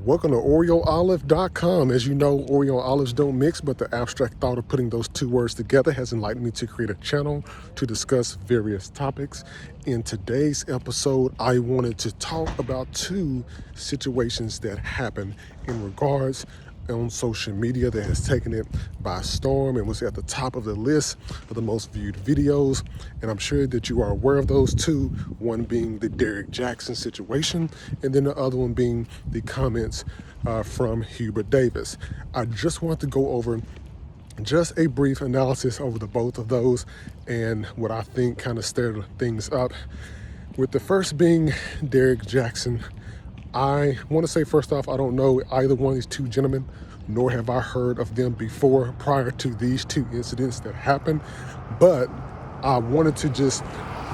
Welcome to OreoOlive.com. As you know, Oreo and olives don't mix, but the abstract thought of putting those two words together has enlightened me to create a channel to discuss various topics. In today's episode, I wanted to talk about two situations that happened in regards on social media that has taken it by storm and was at the top of the list of the most viewed videos. And I'm sure that you are aware of those two, one being the Derrick Jackson situation, and then the other one being the comments from Hubert Davis. I just want to go over just a brief analysis over the both of those and what I think kind of stirred things up. With the first being Derrick Jackson, I want to say first off, I don't know either one of these two gentlemen, nor have I heard of them before prior to these two incidents that happened. But I wanted to just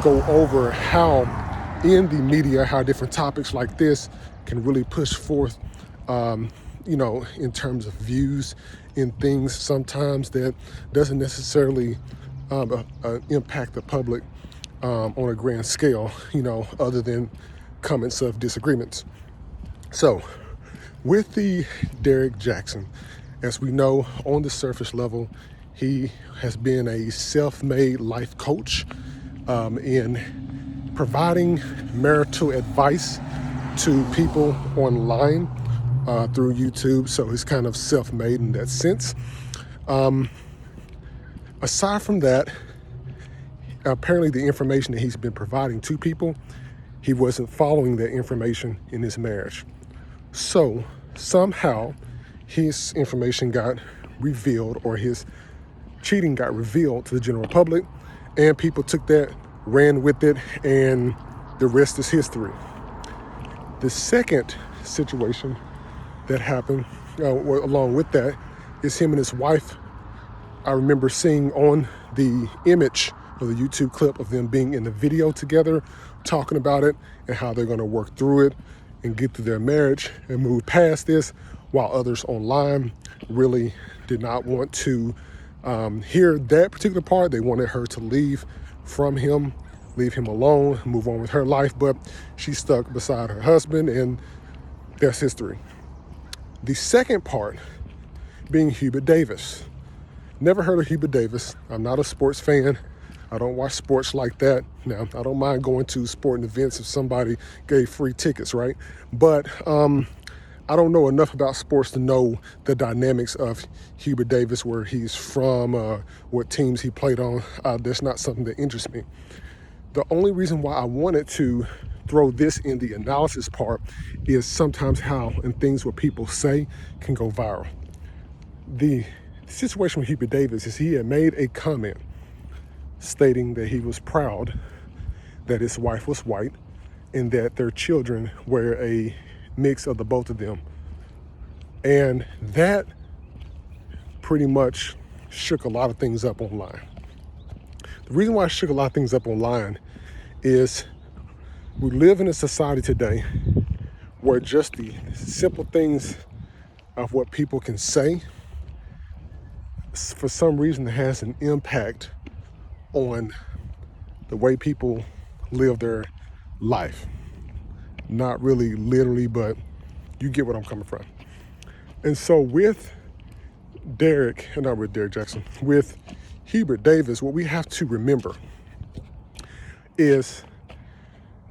go over how in the media, how different topics like this can really push forth, in terms of views in things sometimes that doesn't necessarily impact the public on a grand scale, other than comments of disagreements. So, with the Derrick Jackson, as we know, on the surface level, he has been a self-made life coach in providing marital advice to people online through YouTube. So he's kind of self-made in that sense. Aside from that, apparently the information that he's been providing to people, he wasn't following that information in his marriage. So somehow his information got revealed, or his cheating got revealed to the general public, and people took that, ran with it, and the rest is history. The second situation that happened along with that is him and his wife. I remember seeing on the image of the YouTube clip of them being in the video together, talking about it and how they're going to work through it and get through their marriage and move past this, while others online really did not want to hear that particular part. They wanted her to leave from him, leave him alone, move on with her life, but she's stuck beside her husband, and that's history. The second part being Hubert Davis. Never heard of Hubert Davis. I'm not a sports fan. I don't watch sports like that. Now, I don't mind going to sporting events if somebody gave free tickets, right? But I don't know enough about sports to know the dynamics of Hubert Davis, where he's from, what teams he played on. That's not something that interests me. The only reason why I wanted to throw this in the analysis part is sometimes how and things what people say can go viral. The situation with Hubert Davis is he had made a comment stating that he was proud that his wife was white and that their children were a mix of the both of them. And that pretty much shook a lot of things up online. The reason why it shook a lot of things up online is we live in a society today where just the simple things of what people can say, for some reason, it has an impact on the way people live their life. Not really literally, but you get what I'm coming from. And so with Derrick Jackson, with Hubert Davis, what we have to remember is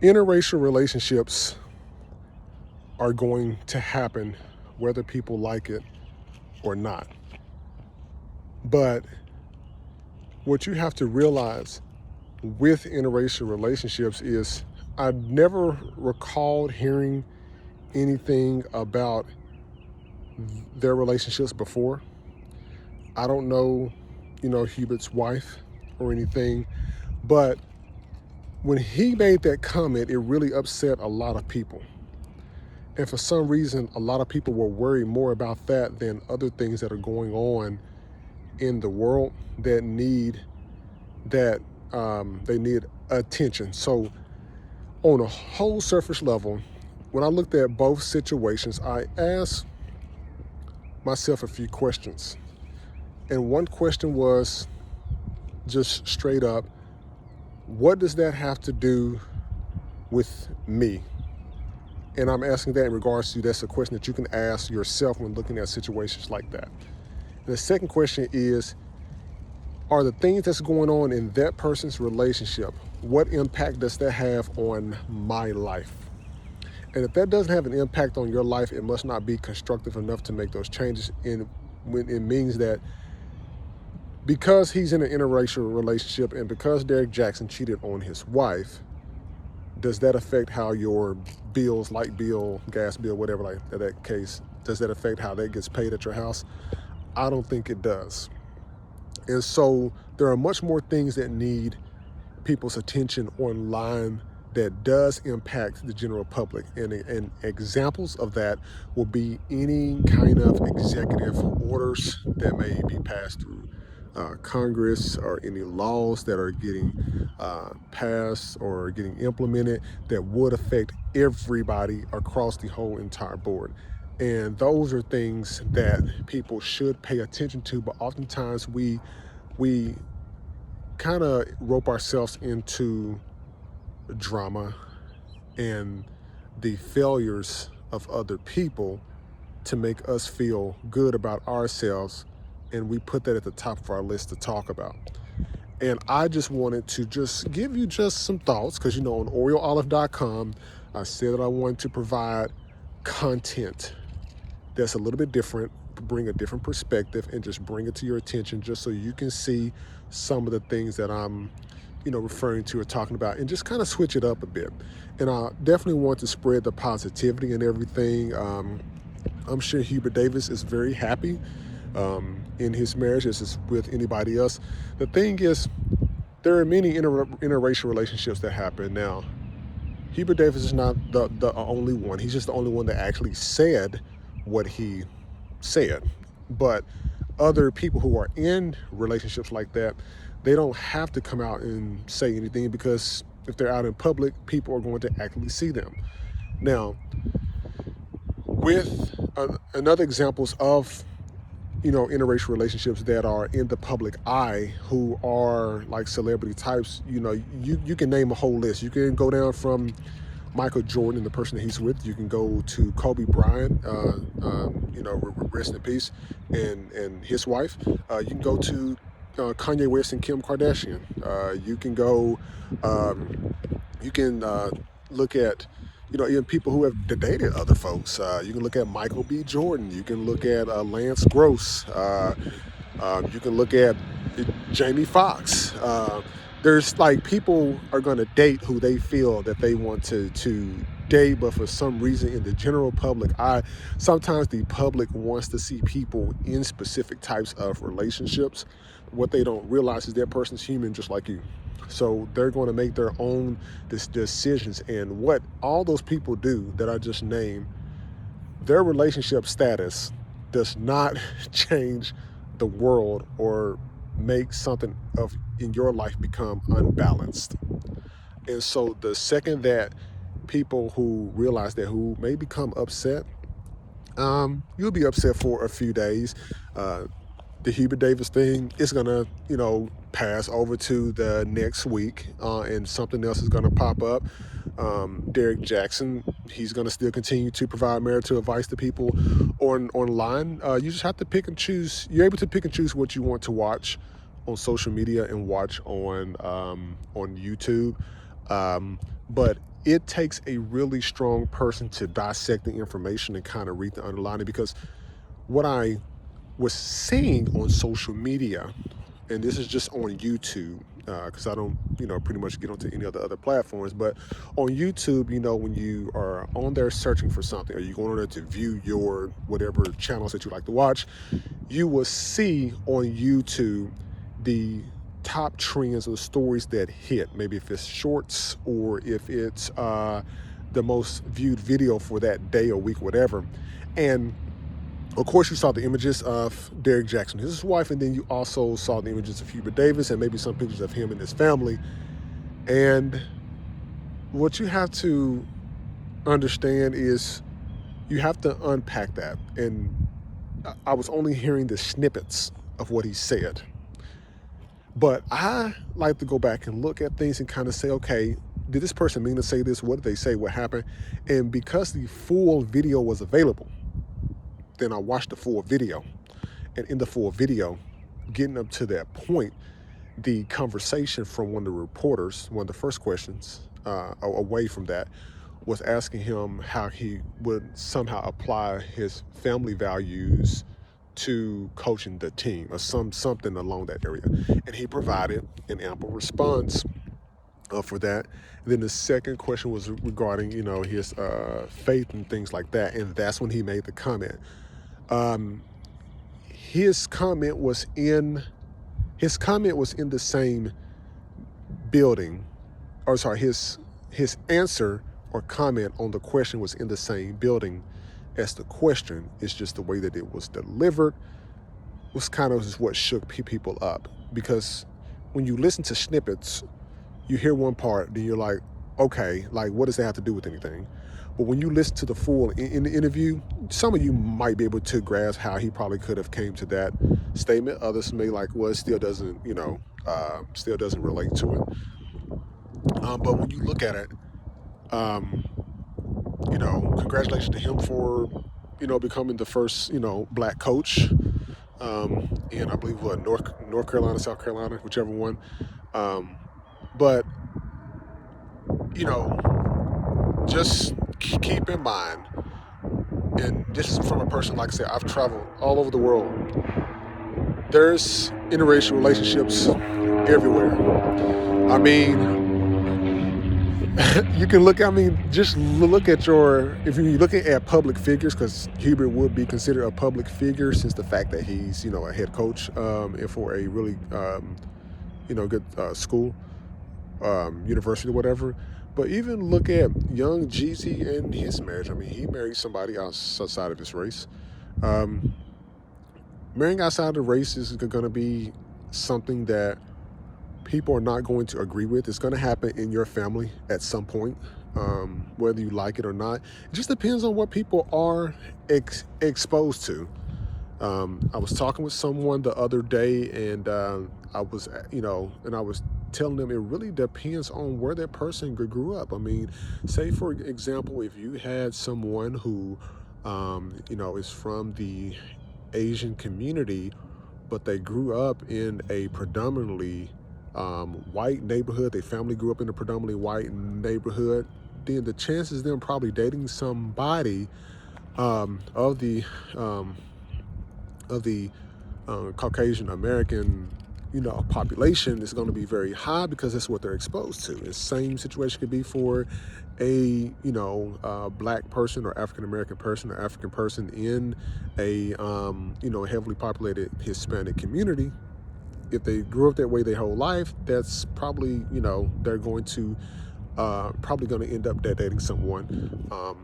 interracial relationships are going to happen whether people like it or not. But what you have to realize with interracial relationships is I never recalled hearing anything about their relationships before. I don't know, Hubert's wife or anything, but when he made that comment, it really upset a lot of people. And for some reason, a lot of people were worried more about that than other things that are going on in the world that need they need attention. So on a whole surface level, when I looked at both situations, I asked myself a few questions. And one question was just straight up, what does that have to do with me? And I'm asking that in regards to, that's a question that you can ask yourself when looking at situations like that. And the second question is, are the things that's going on in that person's relationship, what impact does that have on my life? And if that doesn't have an impact on your life, it must not be constructive enough to make those changes. And when it means that because he's in an interracial relationship and because Derrick Jackson cheated on his wife, does that affect how your bills, light bill, gas bill, whatever, like that case, does that affect how that gets paid at your house? I don't think it does. And so there are much more things that need people's attention online that does impact the general public. And examples of that will be any kind of executive orders that may be passed through Congress, or any laws that are getting passed or getting implemented that would affect everybody across the whole entire board. And those are things that people should pay attention to, but oftentimes we kind of rope ourselves into drama and the failures of other people to make us feel good about ourselves, and we put that at the top of our list to talk about. And I just wanted to just give you just some thoughts, because on OreoOlive.com, I said that I wanted to provide content that's a little bit different, bring a different perspective, and just bring it to your attention just so you can see some of the things that I'm referring to or talking about, and just kind of switch it up a bit. And I definitely want to spread the positivity and everything. I'm sure Hubert Davis is very happy in his marriage as is with anybody else. The thing is, there are many interracial relationships that happen. Now, Hubert Davis is not the only one. He's just the only one that actually said what he said. But other people who are in relationships like that, they don't have to come out and say anything, because if they're out in public, people are going to actually see them. Now, with another examples of interracial relationships that are in the public eye, who are like celebrity types, you can name a whole list. You can go down from Michael Jordan, the person that he's with. You can go to Kobe Bryant, rest in peace, and his wife. You can go to Kanye West and Kim Kardashian. You can go. You can look at, even people who have dated other folks. You can look at Michael B. Jordan. You can look at Lance Gross. You can look at Jamie Foxx. There's like, people are going to date who they feel that they want to date, but for some reason in the general public eye, sometimes the public wants to see people in specific types of relationships. What they don't realize is that person's human just like you. So they're going to make their own decisions. And what all those people do that I just named, their relationship status does not change the world or make something in your life become unbalanced. And so the second that people who realize that, who may become upset, you'll be upset for a few days. The Hubert Davis thing is gonna, pass over to the next week, and something else is gonna pop up. Derrick Jackson, he's gonna still continue to provide marital advice to people online. You just have to pick and choose. You're able to pick and choose what you want to watch on social media and watch on YouTube. But it takes a really strong person to dissect the information and kind of read the underlining, because what I was seeing on social media, and this is just on YouTube, because I don't, pretty much get onto any other platforms, but on YouTube, when you are on there searching for something, or you go on there to view your whatever channels that you like to watch, you will see on YouTube the top trends or the stories that hit. Maybe if it's shorts, or if it's the most viewed video for that day or week, whatever. And of course, you saw the images of Derrick Jackson, his wife, and then you also saw the images of Hubert Davis and maybe some pictures of him and his family. And what you have to understand is you have to unpack that. And I was only hearing the snippets of what he said. But I like to go back and look at things and kind of say, okay, did this person mean to say this? What did they say? What happened? And because the full video was available, then I watched the full video. And in the full video, getting up to that point, the conversation from one of the reporters, one of the first questions away from that, was asking him how he would somehow apply his family values to coaching the team, or something along that area. And he provided an ample response for that. And then the second question was regarding, his faith and things like that. And that's when he made the comment. His comment was in the same building, or sorry, his answer or comment on the question was in the same building as the question. It's just the way that it was delivered was kind of just what shook people up. Because when you listen to snippets, you hear one part, then you're like, okay, like what does that have to do with anything? But when you listen to the full in the interview, some of you might be able to grasp how he probably could have came to that statement. Others may like, well, it still doesn't, still doesn't relate to it. But when you look at it, congratulations to him for, becoming the first, black coach in, I believe, North Carolina, South Carolina, whichever one. But, just keep in mind, and this is from a person, like I said, I've traveled all over the world. There's interracial relationships everywhere. I mean, you can look, just look at if you're looking at public figures, because Hubert would be considered a public figure since the fact that he's, a head coach for a really, good school, university, whatever. But even look at young Jeezy and his marriage. I mean, he married somebody outside of his race. Marrying outside of the race is going to be something that people are not going to agree with. It's going to happen in your family at some point, whether you like it or not. It just depends on what people are exposed to. I was talking with someone the other day, and I was telling them it really depends on where that person grew up. I mean, say for example, if you had someone who, is from the Asian community, but they grew up in a predominantly white neighborhood, their family grew up in a predominantly white neighborhood, then the chances of them probably dating somebody of the Caucasian American population is going to be very high, because that's what they're exposed to. The same situation could be for a black person or African American person or African person in a heavily populated Hispanic community. If they grew up that way their whole life, that's probably they're going to probably going to end up dating someone of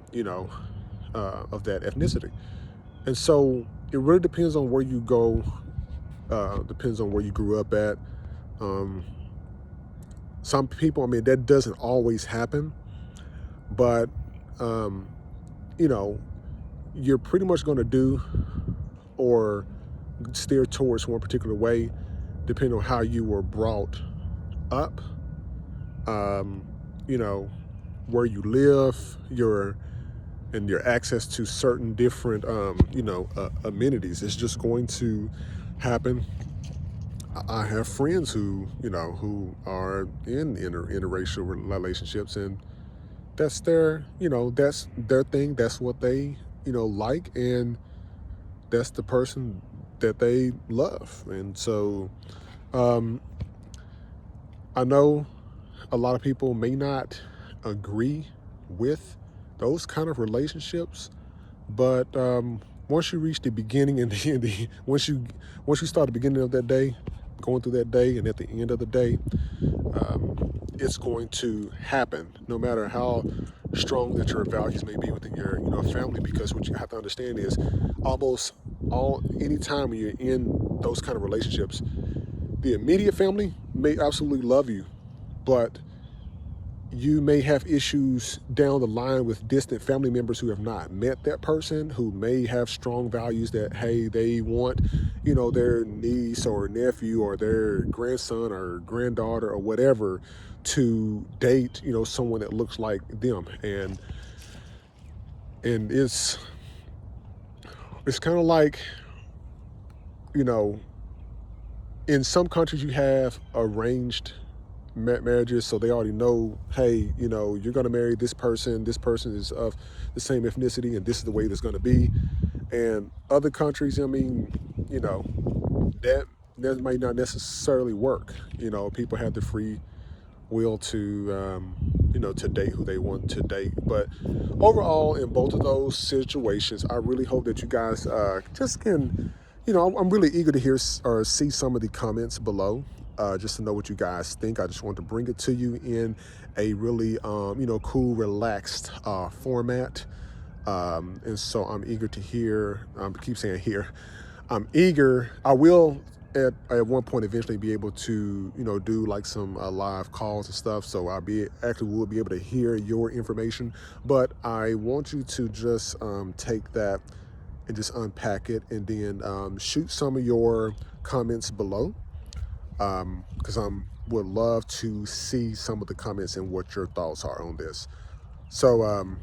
that ethnicity. And so it really depends on where you go. Depends on where you grew up at. Some people, that doesn't always happen, but you're pretty much going to do or steer towards one particular way, depending on how you were brought up, where you live, your access to certain different, amenities. It's just going to happen. I have friends who are in interracial relationships, and that's their thing. That's what they, like, and that's the person that they love. And so, I know a lot of people may not agree with those kind of relationships, but once you reach the beginning and the end, once you start the beginning of that day, going through that day, and at the end of the day, it's going to happen, no matter how strong that your values may be within your family. Because what you have to understand is, any time when you're in those kind of relationships, the immediate family may absolutely love you, but You may have issues down the line with distant family members who have not met that person, who may have strong values that, hey, they want, their niece or nephew or their grandson or granddaughter or whatever to date, someone that looks like them. And it's kind of like, you know, in some countries you have arranged marriages, so they already know, hey, you're going to marry this person is of the same ethnicity, and this is the way that's going to be. And other countries, I mean, that might not necessarily work. People have the free will to to date who they want to date. But overall, in both of those situations, I really hope that you guys just can, I'm really eager to hear or see some of the comments below, just to know what you guys think. I just want to bring it to you in a really cool, relaxed format. And so I'm eager to hear, I keep saying here, I'm eager. I will at one point eventually be able to, do like some live calls and stuff. So will be able to hear your information, but I want you to just take that and just unpack it, and then shoot some of your comments below. Because would love to see some of the comments and what your thoughts are on this. So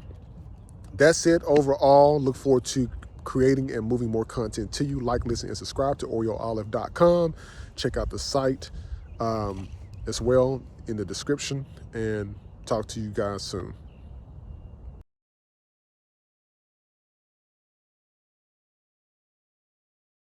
that's it overall. Look forward to creating and moving more content to you. Like, listen, and subscribe to OreoOlive.com. Check out the site as well in the description, and talk to you guys soon.